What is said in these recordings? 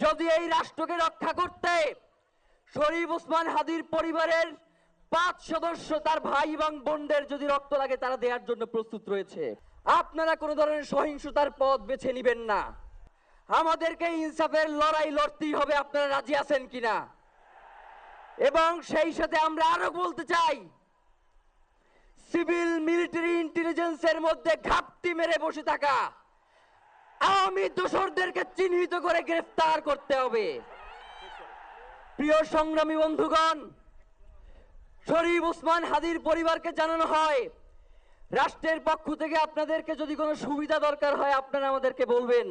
যদি এই রাষ্ট্রকে রক্ষা করতে শরীফ ওসমান হাদির পরিবারের 5 সদস্য তার ভাই এবং বোনদের যদি রক্ত লাগে তারা দেওয়ার জন্য প্রস্তুত রয়েছে। আপনারা কোনো ধরনের সহিংসতার পথ বেছে নেবেন না। আমাদেরকে ইনসাফের লড়াই লড়তেই হবে। আপনারা রাজি আছেন কিনা? এবং সেই সাথে আমরা আরো বলতে চাই, সিভিল মিলিটারি ইন্টেলিজেন্সের মধ্যে ঘাপটি মেরে বসে থাকা আওয়ামী দোসরদেরকে চিহ্নিত করে গ্রেফতার করতে হবে। প্রিয় সংগ্রামী বন্ধুগণ, শরীফ ওসমান হাদির পরিবারকে জানানো হয়, রাষ্ট্রের পক্ষ থেকে আপনাদেরকে যদি কোনো সুবিধা দরকার হয় আপনারা আমাদেরকে বলবেন।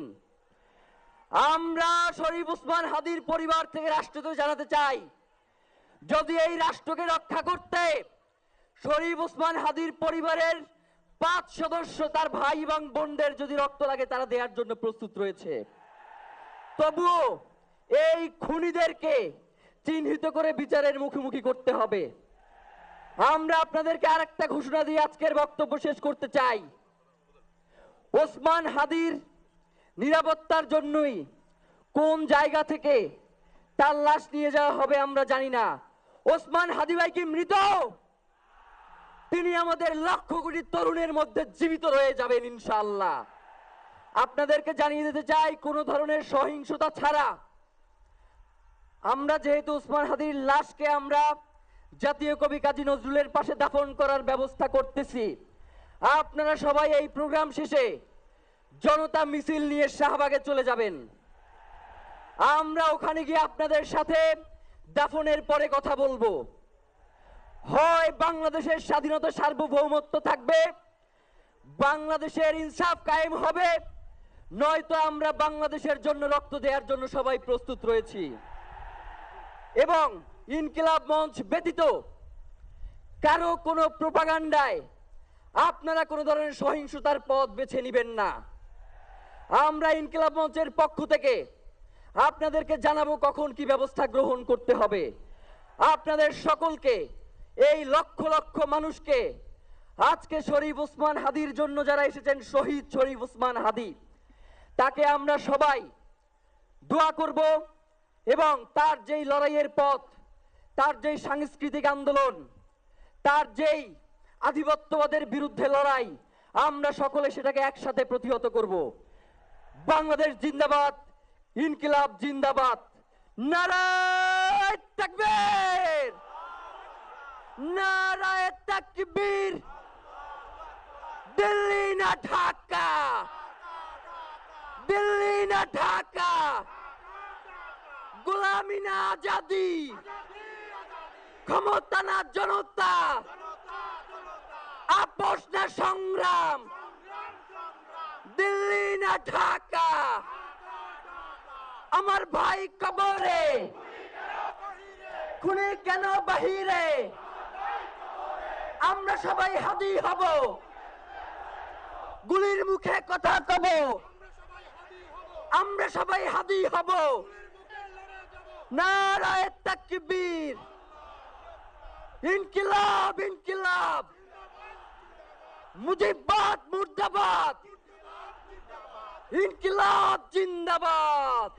আমরা শরীফ ওসমান হাদির পরিবার থেকে রাষ্ট্রকে জানাতে চাই, যদি এই রাষ্ট্রকে রক্ষা করতে শরীফ ওসমান হাদির পরিবারের 5 সদস্য তার ভাই এবং বোনদের যদি রক্ত লাগে তারা দেওয়ার জন্য প্রস্তুত রয়েছে, তবুও এই খুনিদেরকে চিহ্নিত করে বিচারের মুখোমুখি করতে হবে। আমরা আপনাদেরকে আরেকটা ঘোষণা দিয়ে আজকের বক্তব্য শেষ করতে চাই। ওসমান হাদির নিরাপত্তার জন্যই কোন জায়গা থেকে তার লাশ নিয়ে যাওয়া হবে আমরা জানি না। ওসমান হাদি ভাই কি মৃত? তিনি আমাদের লক্ষ কোটি তরুণের মধ্যে জীবিত রয়ে যাবেন ইনশাআল্লাহ। আপনাদেরকে জানিয়ে দিতে চাই, কোনো ধরনের সহিংসতা ছাড়া আমরা যেহেতু ওসমান হাদির লাশকে আমরা জাতীয় কবি কাজী নজরুলের পাশে দাফন করার ব্যবস্থা করতেছি, আপনারা সবাই এই প্রোগ্রাম শেষে জনতা মিছিল নিয়ে শাহবাগে চলে যাবেন। আমরা ওখানে গিয়ে আপনাদের সাথে দাফনের পরে কথা বলবো। হয় বাংলাদেশের স্বাধীনতা সার্বভৌমত্ব থাকবে, বাংলাদেশের ইনসাফ কায়েম হবে, নয়তো আমরা বাংলাদেশের জন্য রক্ত দেওয়ার জন্য সবাই প্রস্তুত রয়েছি। এবং ইনকিলাব মঞ্চ ব্যতীত কারো কোনো প্রোপাগান্ডায় আপনারা কোনো ধরনের সহিংসতার পথ বেছে নেবেন না। আমরা ইনকিলাব মঞ্চের পক্ষ থেকে আপনাদেরকে জানাবো কখন কি ব্যবস্থা গ্রহণ করতে হবে। আপনাদের সকলকে, এই লক্ষ লক্ষ মানুষকে, আজকে শরীফ ওসমান হাদির জন্য যারা এসেছেন, শহীদ শরীফ ওসমান হাদি, তাকে আমরা সবাই দোয়া করব এবং তার যেই লড়াইয়ের পথ, তার যেই সাংস্কৃতিক আন্দোলন, তার যেই আধিপত্যবাদের বিরুদ্ধে লড়াই, আমরা সকলে সেটাকে একসাথে প্রতিহত করব। বাংলাদেশ জিন্দাবাদ, ইনকিলাব জিন্দাবাদ, নারায়ে তাকবীর, নারায়ে তাকবীর, দিল্লি না ঢাকা, দিল্লি না ঢাকা, গোলামি না আজাদি, ক্ষমতা না জনতা, আপোষ না সংগ্রাম, দিল্লি না ঢাকা। আমার ভাই কবরে, খুনি কেন বাহিরে, আমরা সবাই হাদি হব, গুলির মুখে কথা কব, আমরা সবাই হাদি হব। নারায়ে তাকবীর, ইনকিলাব ইনকিলাব, মুজিবাদ মুর্দাবাদ, ইনকিলাব জিন্দাবাদ।